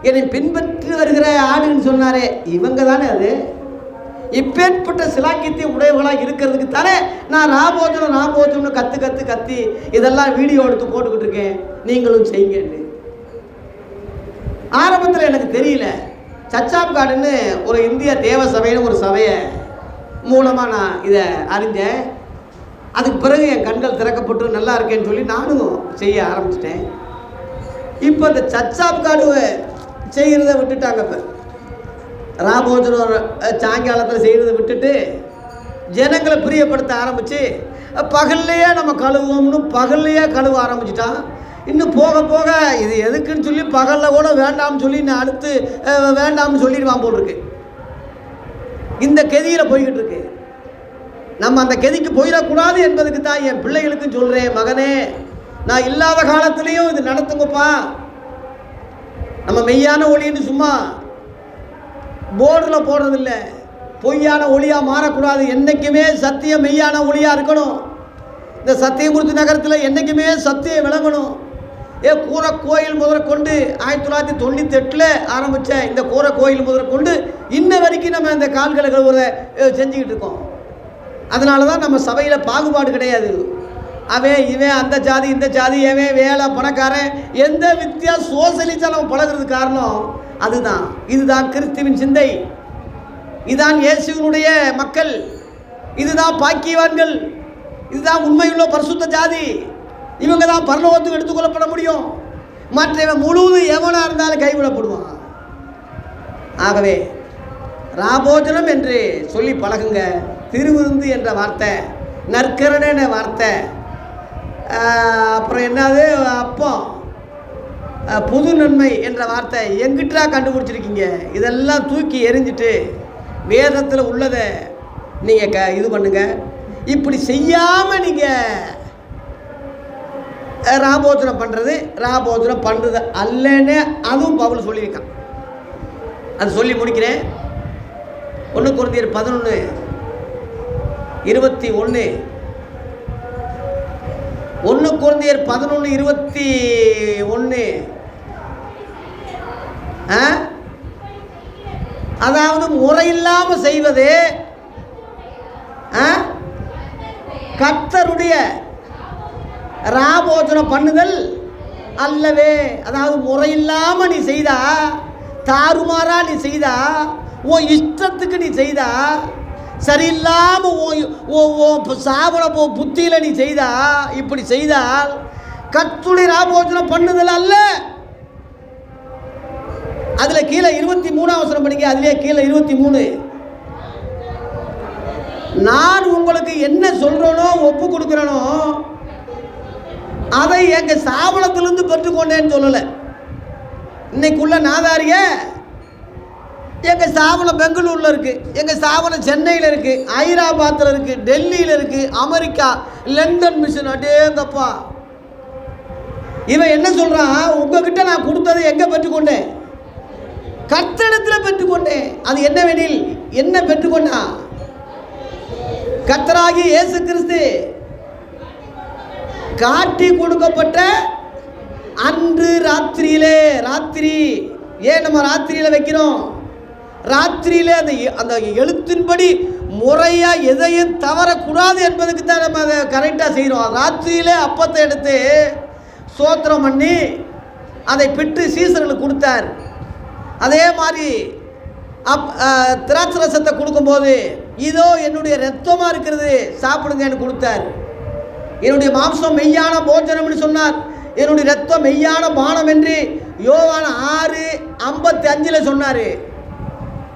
என்னை பின்பற்றி வருகிற ஆடுன்னு சொன்னாரே, இவங்க தானே அது. இப்பேற்பட்ட சிலாக்கியத்தை உடையவர்களாக இருக்கிறதுக்கு தானே நான் ராபோஜனம் கத்தி இதெல்லாம் வீடியோ எடுத்து போட்டுக்கிட்டு இருக்கேன். நீங்களும் செய்யுங்கன்னு. ஆரம்பத்தில் எனக்கு தெரியல. சர்ச் ஆஃப் காடுன்னு ஒரு இந்திய தேவ சபைன்னு ஒரு சபையை மூலமாக நான் இதை அறிஞ்சேன். அதுக்கு பிறகு என் கண்கள் திறக்கப்பட்டு நல்லா இருக்கேன்னு சொல்லி நானும் செய்ய ஆரம்பிச்சிட்டேன். இப்போ இந்த சர்ச் ஆஃப் காடு செய்கிறத விட்டுட்டாங்க. இப்போ ராபோஜனம் சாயங்காலத்தில் செய்கிறத விட்டுட்டு ஜனங்களை பிரியப்படுத்த ஆரம்பித்து பகல்லையே நம்ம கழுவுவோம்னு பகல்லையே கழுவ ஆரம்பிச்சிட்டான். இன்னும் போக போக இது எதுக்குன்னு சொல்லி பகலில் கூட வேண்டாம்னு சொல்லி நான் அடுத்து வேண்டாம்னு சொல்லிடுவான் போட்டிருக்கு. இந்த கெதியில் போய்கிட்டு இருக்கு. நம்ம அந்த கெதிக்கு போயிடக்கூடாது என்பதுக்கு தான் என் பிள்ளைகளுக்கும் சொல்கிறேன், மகனே நான் இல்லாத காலத்துலேயும் இது நடத்துங்கப்பா. நம்ம மெய்யான ஒளின்னு சும்மா போர்டில் போடுறதில்ல. பொய்யான ஒளியாக மாறக்கூடாது. என்றைக்குமே சத்தியம் மெய்யான ஒளியாக இருக்கணும். இந்த சத்தியமூர்த்தி நகரத்தில் என்றைக்குமே சத்தியம் விளங்கணும். கூரை கோயில் முதற்கொண்டு 1998 ஆரம்பித்த இந்த கூரை கோயில் முதற்கொண்டு இன்ன வரைக்கும் நம்ம இந்த கால்களை கழுவுறத செஞ்சுக்கிட்டு இருக்கோம். அதனால தான் நம்ம சபையில் பாகுபாடு கிடையாது. அவன் இவன் அந்த ஜாதி இந்த ஜாதி, அவன் வேலை பணக்காரன், எந்த வித்தியாசம் சோசலிஸாக நம்ம பழகிறதுக்கு காரணம் அதுதான். இதுதான் கிறிஸ்துவின் சிந்தை. இதுதான் இயேசுவினுடைய மக்கள். இதுதான் பாக்கியவான்கள். இதுதான் உண்மையுள்ள பரிசுத்த ஜாதி. இவங்க தான் பரலோகத்துக்கு எடுத்துக்கொள்ளப்பட முடியும். மற்றவன் முழுவதும் எவனாக இருந்தாலும் கைவிடப்படுவான். ஆகவே ராபோஜனம் என்று சொல்லி பழகுங்க. திருவிருந்து என்ற வார்த்தை, நற்கரணை வார்த்தை, அப்புறம் என்னது அப்பம், புது நன்மை என்ற வார்த்தை எங்கிட்டா கண்டுபிடிச்சிருக்கீங்க? இதெல்லாம் தூக்கி எறிஞ்சிட்டு வேதத்தில் உள்ளதை நீங்கள் இது பண்ணுங்க. இப்படி செய்யாமல் நீங்கள் ராபோஜனம் பண்ணுறது அல்லன்னு அதுவும் பவுல் சொல்லியிருக்கான். அது சொல்லி முடிக்கிறேன். 1 கொரிந்தியர் 11:21. 1 கொரிந்தியர் 11:21. அதாவது முறையில்லாமல் செய்வது கர்த்தருடைய ராபோஜனம் பண்ணுதல் அல்லவே. அதாவது முறையில்லாமல் நீ செய்தா, தாறுமாறா நீ செய்தா, உன் இஷ்டத்துக்கு நீ செய்தா, சரியில்லாமல் சாவன புத்தியில் நீ செய்தா, இப்படி செய்தால் கர்த்தருடைய ராபோஜனம் பண்ணுதல் அல்ல. அதில் கீழே 23 வசனம் படிங்க. அதிலே கீழே 23. நான் உங்களுக்கு என்ன சொல்கிறேனோ ஒப்பு கொடுக்குறேனோ அதை எங்கள் சாவனத்திலிருந்து பெற்றுக்கொண்டேன்னு சொல்லலை. இன்னைக்குள்ள நாதாரிய எங்கள் சாவனம் பெங்களூரில் இருக்குது, எங்கள் சாவனம் சென்னையில் இருக்குது, ஹைதராபாத்தில் இருக்குது, டெல்லியில் இருக்குது, அமெரிக்கா, லண்டன் மிஷன். அடேங்கப்பா, இவன் என்ன சொல்கிறான்? உங்ககிட்ட நான் கொடுத்ததை எங்கே பெற்றுக்கொண்டேன்? கர்த்தரிடத்தில் பெற்றுக்கொண்டேன். அது என்னவெனில் என்ன பெற்றுக்கொண்டா? கர்த்தராகிய இயேசு கிறிஸ்து காட்டி கொடுக்கப்பட்ட அன்று ராத்திரி. ஏன் நம்ம ராத்திரியில் வைக்கிறோம்? ராத்திரியில் அந்த எழுத்தின்படி முறையாக எதையும் தவறக்கூடாது என்பதுக்கு தான் நம்ம அதை கரெக்டாக செய்கிறோம். ராத்திரியில் அப்பத்தை எடுத்து ஸ்தோத்திரம் பண்ணி அதை பிட்டு சீசர்களுக்கு கொடுத்தார். அதே மாதிரி திராட்சை ரசத்தை கொடுக்கும்போது இதோ என்னுடைய ரத்தமாக இருக்கிறது சாப்பிடுங்கன்னு கொடுத்தார். என்னுடைய மாம்சம் மெய்யான போஜனம்னு சொன்னார். என்னுடைய ரத்தம் மெய்யான பானம் என்று யோவான் 6:55 சொன்னார்.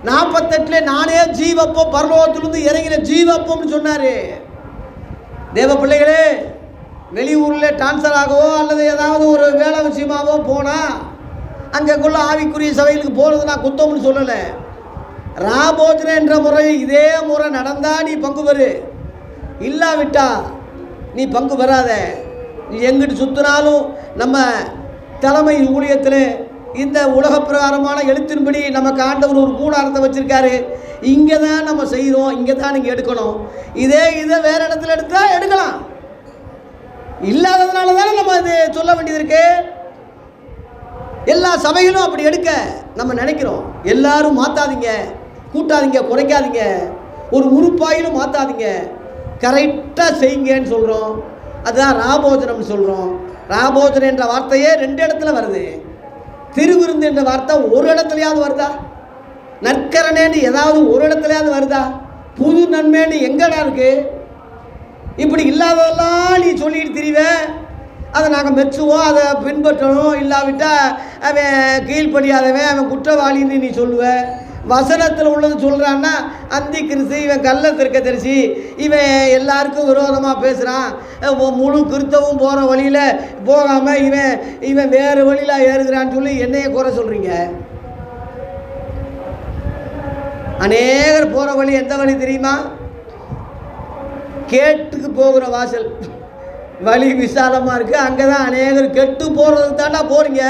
48 நானே ஜீவப்பம், பரலோகத்திலிருந்து இறங்கின ஜீவப்பம்னு சொன்னார். தேவ பிள்ளைகளே, வெளியூரில் ட்ரான்ஸ்ஃபர் ஆகவோ அல்லது ஏதாவது ஒரு வேலை விஷயமாகவோ போனால் அங்கேக்குள்ள ஆவிக்குரிய சபைகளுக்கு போகிறது நான் குத்தம்னு சொல்லலை. ராபோஜனை என்ற முறை இதே முறை நடந்தால் நீ பங்கு பெறு, இல்லாவிட்டா நீ பங்கு பெறாத. நீ எங்கிட்டு சுற்றினாலும் நம்ம தலைமை ஊழியத்தில் இந்த உலக பிரகாரமான எழுத்தின்படி நமக்கு ஆண்டவர் ஒரு கூடாரத்தை வச்சுருக்காரு. இங்கே தான் நம்ம செய்கிறோம், இங்கே தான் நீங்கள் எடுக்கணும். இதை வேறு இடத்துல எடுத்தால் எடுக்கலாம். இல்லாததுனால தானே நம்ம இது சொல்ல வேண்டியது இருக்கு. எல்லா சபைகளும் அப்படி எடுக்க நம்ம நினைக்கிறோம். எல்லாரும் மாற்றாதீங்க, கூட்டாதீங்க, குறைக்காதீங்க, ஒரு உறுப்பாயிலும் மாற்றாதீங்க, கரெக்டாக செய்யுங்கன்னு சொல்கிறோம். அதுதான் ராபோஜனம்னு சொல்கிறோம். ராபோஜனம் என்ற வார்த்தையே 2 இடத்துல வருது. திருவிருந்து என்ற வார்த்தை ஒரு இடத்துலையாவது வருதா? நற்கரணேன்னு ஏதாவது ஒரு இடத்துலையாவது வருதா? புது நன்மைன்னு எங்கடா இருக்கு? இப்படி இல்லாததெல்லாம் நீ சொல்லிட்டு திரிவேன். அதை நாங்கள் மெச்சுவோம், அதை பின்பற்றணும். இல்லாவிட்டால் அவன் கீழ்ப்படியாதவன், அவன் குற்றவாளின்னு நீ சொல்லுவேன். வசனத்தில் உள்ளது சொல்கிறான்னா அந்தி கிறிஸ்து, இவன் கள்ள தரிசி, இவன் எல்லாருக்கும் விரோதமாக பேசுகிறான், முழு கிறிஸ்தவும் போகிற வழியில் போகாமல் இவன் வேறு வழியில் ஏறுகிறான்னு சொல்லி என்னைய குறை சொல்கிறீங்க. அநேகர் போகிற வழி எந்த வழி தெரியுமா? கேட்டுக்கு போகிற வாசல் வழி விசாலமாக இருக்குது. அங்கே தான் அநேகர் கெட்டு போகிறதுக்கு தாண்டா போகிறீங்க.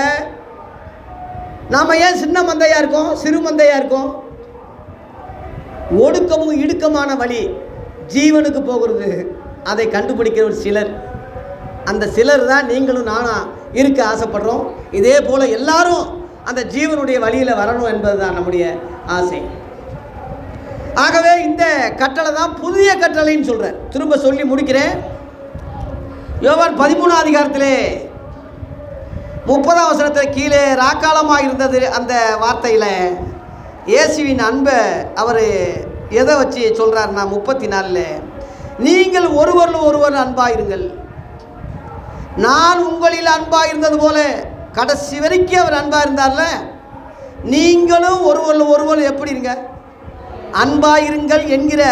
நாம் ஏன் சின்ன மந்தையாக இருக்கோம், சிறு மந்தையாக இருக்கோம்? ஒடுக்கமும் இடுக்கமான வழி ஜீவனுக்கு போகிறது. அதை கண்டுபிடிக்கிற ஒரு சிலர், அந்த சிலர் தான் நீங்களும் நானும் இருக்க ஆசைப்படுறோம். இதே போல் எல்லாரும் அந்த ஜீவனுடைய வழியில் வரணும் என்பது தான் நம்முடைய ஆசை. ஆகவே இந்த கட்டளை தான் புதிய கட்டளைன்னு சொல்கிறேன். திரும்ப சொல்லி முடிக்கிறேன். யோவான் 13ஆம் அதிகாரத்திலே 30ஆம் வசனத்தில் கீழே ராக்காலமாக இருந்தது அந்த வார்த்தையில் இயேசுவின் அன்பை அவர் எதை வச்சு சொல்கிறாருன்னா 34 நீங்கள் ஒருவர் அன்பாயிருங்கள், நான் உங்களில் அன்பாயிருந்தது போல. கடைசி வரைக்கும் அவர் அன்பாக இருந்தார்ல, நீங்களும் ஒருவர் எப்படி இருங்க, அன்பாயிருங்கள் என்கிற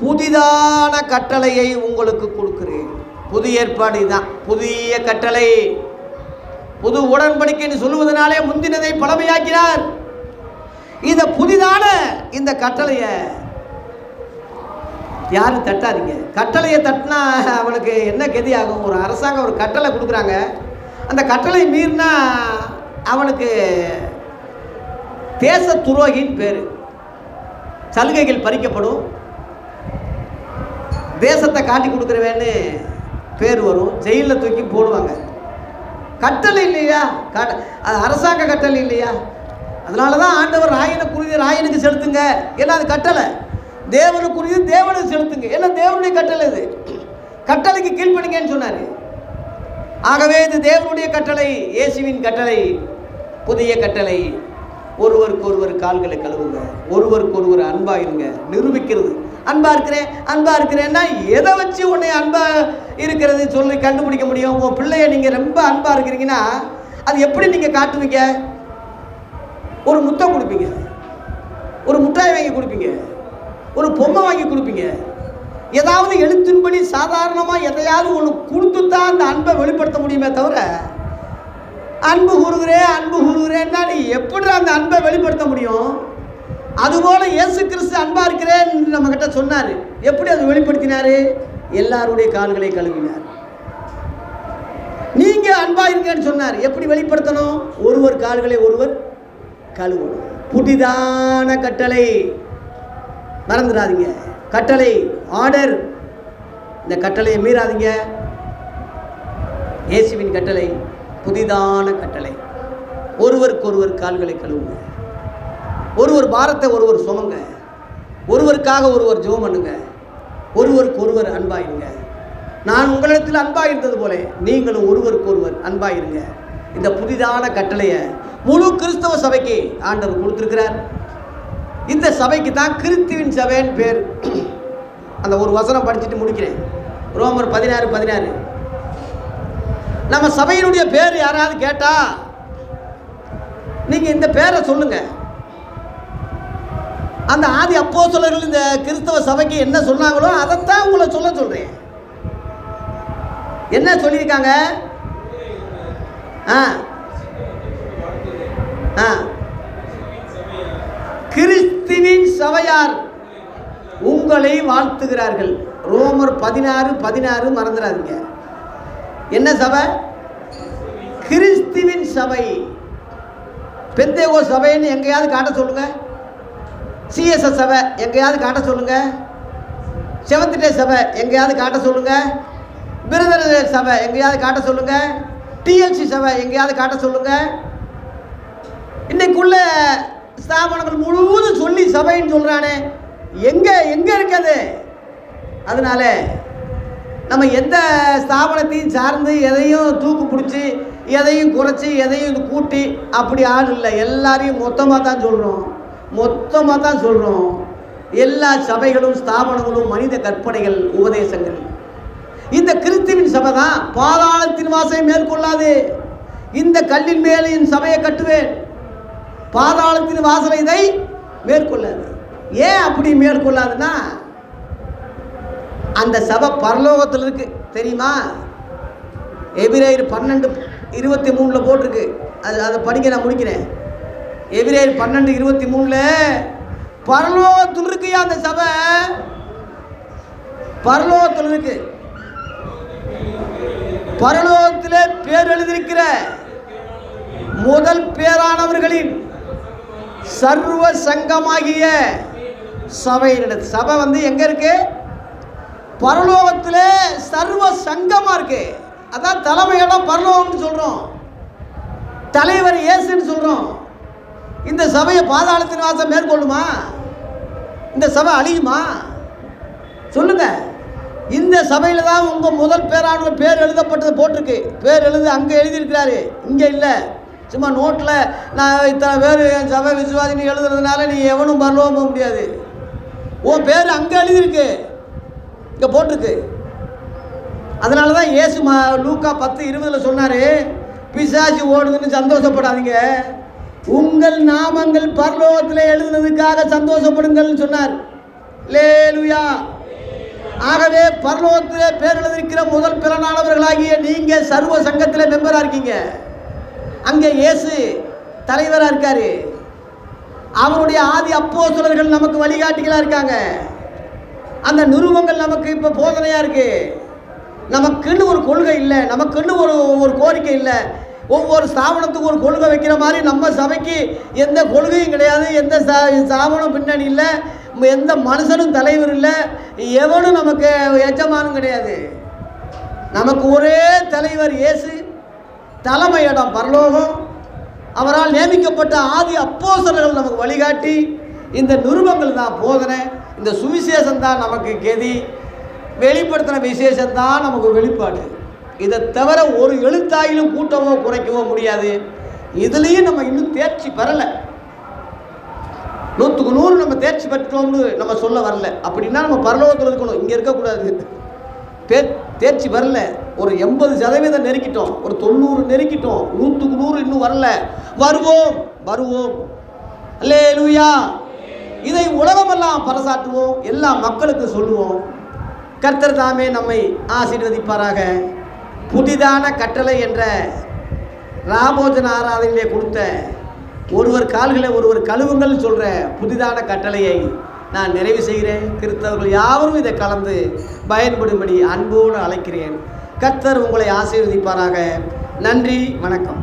புதிதான கட்டளையை உங்களுக்கு கொடுக்கிறேன். புதிய ஏற்பாடு தான் புதிய கட்டளை. புது உடன்படிக்கைன்னு சொல்லுவதனாலே முந்தினதை பழமையாக்கினார். இந்த புதிதான இந்த கட்டளையை யாரும் தட்டாதீங்க. கட்டளையை தட்டினா அவனுக்கு என்ன கதி ஆகும்? ஒரு அரசாங்கம் ஒரு கட்டளை கொடுக்குறாங்க, அந்த கட்டளை மீறினா அவனுக்கு தேச துரோகின்னு பேர். சலுகைகள் பறிக்கப்படும், தேசத்தை காட்டி கொடுக்குறவேன்னு பேர் வரும், ஜெயிலில் தூக்கி போடுவாங்க. கட்டளை இல்லையா? அது அரசாங்க கட்டளை இல்லையா? அதனால தான் ஆண்டவர் ராயனுக்குரிய ராயனுக்கு செலுத்துங்க, ஏன்னா அது கட்டளை. தேவனுக்குரிய தேவனுக்கு செலுத்துங்க, ஏன்னா தேவனுடைய கட்டளை. இது கட்டளைக்கு கீழ்ப்படிங்கன்னு சொன்னார். ஆகவே இது தேவனுடைய கட்டளை, இயேசுவின் கட்டளை, புதிய கட்டளை. ஒருவருக்கு கால்களை கழுவுங்க, ஒருவருக்கு அன்பாக இருங்க. நிரூபிக்கிறது அன்பாக இருக்கிறேன்னா எதை வச்சு உன்னை அன்பாக இருக்கிறது சொல்லி கண்டுபிடிக்க முடியும்? உன் பிள்ளைய நீங்கள் ரொம்ப அன்பாக இருக்கிறீங்கன்னா அது எப்படி நீங்கள் காட்டுவீங்க? ஒரு முத்தம் கொடுப்பீங்க, ஒரு முட்டாய் வாங்கி கொடுப்பீங்க, ஒரு பொம்மை வாங்கி கொடுப்பீங்க, ஏதாவது எழுத்தின்படி சாதாரணமாக எதையாவது ஒன்று கொடுத்து தான் அந்த அன்பை வெளிப்படுத்த முடியுமே தவிர அன்பு கூறுகிறேன்னா நீ எப்படி அந்த அன்பை வெளிப்படுத்த முடியும்? அதுபோல் இயேசு கிறிஸ்து அன்பாக இருக்கிறேன் நம்மக்கிட்ட சொன்னார். எப்படி அது வெளிப்படுத்தினார்? எல்லாருடைய கால்களை கழுவினார். நீங்கள் அன்பாக இருக்கேன்னு சொன்னார். எப்படி வெளிப்படுத்தணும்? ஒருவர் கால்களை ஒருவர் கழுவணும். புதிதான கட்டளை, மறந்துடாதீங்க. கட்டளை, ஆர்டர். இந்த கட்டளையை மீறாதீங்க. இயேசுவின் கட்டளை புதிதான கட்டளை. ஒருவருக்கொருவர் கால்களை கழுவுங்க, ஒருவர் பாரத்தை ஒருவர் சுமங்க, ஒருவருக்காக ஒருவர் ஜெபம் பண்ணுங்க, ஒருவருக்கொருவர் அன்பாயிருங்க. நான் உங்களிடத்தில் அன்பாயிருந்தது போல நீங்களும் ஒருவருக்கொருவர் அன்பாயிருங்க. இந்த புதிதான கட்டளையை முழு கிறிஸ்தவ சபைக்கு ஆண்டவர் கொடுத்திருக்கிறார். இந்த சபைக்கு தான் கிறிஸ்துவின் சபைன்னு பேர். அந்த ஒரு வசனம் படிச்சுட்டு முடிக்கிறேன். ரோமர் 16:16. நம்ம சபையினுடைய பேர் யாராவது கேட்டா நீங்க இந்த பேரை சொல்லுங்க. அந்த ஆதி அப்போஸ்தலர்கள் இந்த கிறிஸ்தவ சபைக்கு என்ன சொன்னாங்களோ அதைத்தான் உங்களை சொல்றேன். என்ன சொல்லியிருக்காங்க? கிறிஸ்துவின் சபையார் உங்களை வாழ்த்துகிறார்கள். ரோமர் 16:16 மறந்துடாதீங்க. என்ன சபை? கிறிஸ்துவின் சபை. பெந்தேகோ சபைன்னு எங்கேயாவது காட்ட சொல்லுங்க. சிஎஸ்எஸ் சபை எங்கேயாவது காட்ட சொல்லுங்க. செவன்த் டே சபை எங்கேயாவது காட்ட சொல்லுங்க. பிரதர் சபை எங்கேயாவது காட்ட சொல்லுங்க. டிஎல்சி சபை எங்கேயாவது காட்ட சொல்லுங்க. இன்னைக்குள்ள ஸ்தாபனங்கள் முழுவதும் சொல்லி சபைன்னு சொல்றானே, எங்க இருக்குது? அதனால நம்ம எந்த ஸ்தாபனத்தையும் சார்ந்து எதையும் தூக்கு பிடிச்சி எதையும் குறைச்சி எதையும் கூட்டி அப்படி ஆள் இல்லை. எல்லாரையும் மொத்தமாக தான் சொல்கிறோம். எல்லா சபைகளும் ஸ்தாபனங்களும் மனித கற்பனைகள், உபதேசங்கள். இந்த கிறிஸ்துவின் சபை தான் பாதாளத்தின் வாசலை மேற்கொள்ளாது. இந்த கல்லின் மேல் என் சபையை கட்டுவேன், பாதாளத்தின் வாசலை இதை மேற்கொள்ளாது. ஏன் அப்படி மேற்கொள்ளாதுன்னா, அந்த சபை பரலோகத்தில் இருக்கு தெரியுமா? எபிரேயர் 12:23 போட்டிருக்கு. அதை படிக்க நான் முடிக்கிறேன். எபிரேயர் 12:23 பரலோகத்தில் இருக்குயா அந்த சபை, பரலோகத்தில் இருக்கு. பரலோகத்திலே பேர் எழுதியிருக்கிற முதல் பேரானவர்களின் சர்வ சங்கமாகிய சபையினிடத்து. சபை எங்க இருக்கு? பரலோகத்திலே சர்வ சங்கமா இருக்கு. அதான் தலைமையிடம் பரலோகம்னு சொல்றோம், தலைவர் இயேசுன்னு சொல்றோம். இந்த சபையை பாதாளத்தின் வாசம் மேற்கொள்ளுமா? இந்த சபை அழியுமா? சொல்லுங்க. இந்த சபையில் தான் உங்கள் முதல் பேரானவர் பேர் எழுதப்பட்டது போட்டிருக்கு. பேர் அங்கே எழுதியிருக்கிறாரு, இங்கே இல்லை. சும்மா நோட்டில் நான் இத்தனை பேர் என் சபை விசுவாசின்னு எழுதுறதுனால நீ எவனும் பரலோகம் போக முடியாது. உன் பேர் அங்கே எழுதியிருக்கு, இங்கே போட்டிருக்கு. அதனால தான் இயேசு லூக்கா 10:20 சொன்னார், பிசாசு ஓடுதுன்னு சந்தோஷப்படாதீங்க, உங்கள் நாமங்கள் பரலோகத்தில் எழுதுனதுக்காக சந்தோஷப்படுங்கள்னு சொன்னார். அல்லேலூயா. ஆகவே பரலோகத்திலே பேர் எழுதியிருக்கிற முதல் பிறனானவர்களாகிய நீங்கள் சர்வ சங்கத்தில் மெம்பராக இருக்கீங்க. அங்கே இயேசு தலைவராக இருக்காரு. அவருடைய ஆதி அப்போஸ்தலர்கள் நமக்கு வழிகாட்டிகளாக இருக்காங்க. அந்த நிருபங்கள் நமக்கு இப்போ போதனையாக இருக்கு. நமக்குன்னு ஒரு கொள்கை இல்லை, நமக்குன்னு ஒரு கோரிக்கை இல்லை. ஒவ்வொரு ஸ்தாபனத்துக்கும் ஒரு கொள்கை வைக்கிற மாதிரி நம்ம சபைக்கு எந்த கொள்கையும் கிடையாது, எந்த ஸ்தாபனம் பின்னணி இல்லை, எந்த மனுஷனும் தலைவர் இல்லை, எவனும் நமக்கு எஜமானும் கிடையாது. நமக்கு ஒரே தலைவர் இயேசு, தலைமையிடம் பரலோகம். அவரால் நியமிக்கப்பட்ட ஆதி அப்போஸ்தலர்கள் நமக்கு வழிகாட்டி. இந்த நிருபங்கள் தான் போதனை, இந்த சுவிசேஷம் தான் நமக்கு கெதி, வெளிப்படுத்தின விசேஷம் தான் நமக்கு வெளிப்பாடு. இதை தவிர ஒரு எழுத்தாயிலும் கூட்டவோ குறைக்கவோ முடியாது. இதுலேயும் நம்ம இன்னும் தேர்ச்சி பெறலை. 100க்கு 100 நம்ம தேர்ச்சி பெற்றோம்னு நம்ம சொல்ல வரல. அப்படின்னா நம்ம பரலோகத்தில் இருக்கணும், இங்கே இருக்கக்கூடாது. தேர்ச்சி வரல, ஒரு 80% நெருக்கிட்டோம், ஒரு 90 நெருக்கிட்டோம், 100க்கு 100 இன்னும் வரல. வருவோம். அல்லேலூயா. இதை உலகமெல்லாம் பறைசாற்றுவோம், எல்லா மக்களுக்கு சொல்லுவோம். கர்த்தர் தாமே நம்மை ஆசீர்வதிப்பாராக. புதிதான கட்டளை என்ற ராபோஜன ஆராதனையிலே கொடுத்த ஒருவர் கால்களை ஒருவர் கழுவுங்கள் சொல்கிற புதிதான கட்டளையை நான் நிறைவு செய்கிறேன். கிறிஸ்தவர்கள் யாவரும் இதை கலந்து பயன்படும்படி அன்போடு அழைக்கிறேன். கர்த்தர் உங்களை ஆசீர்வதிப்பாராக. நன்றி, வணக்கம்.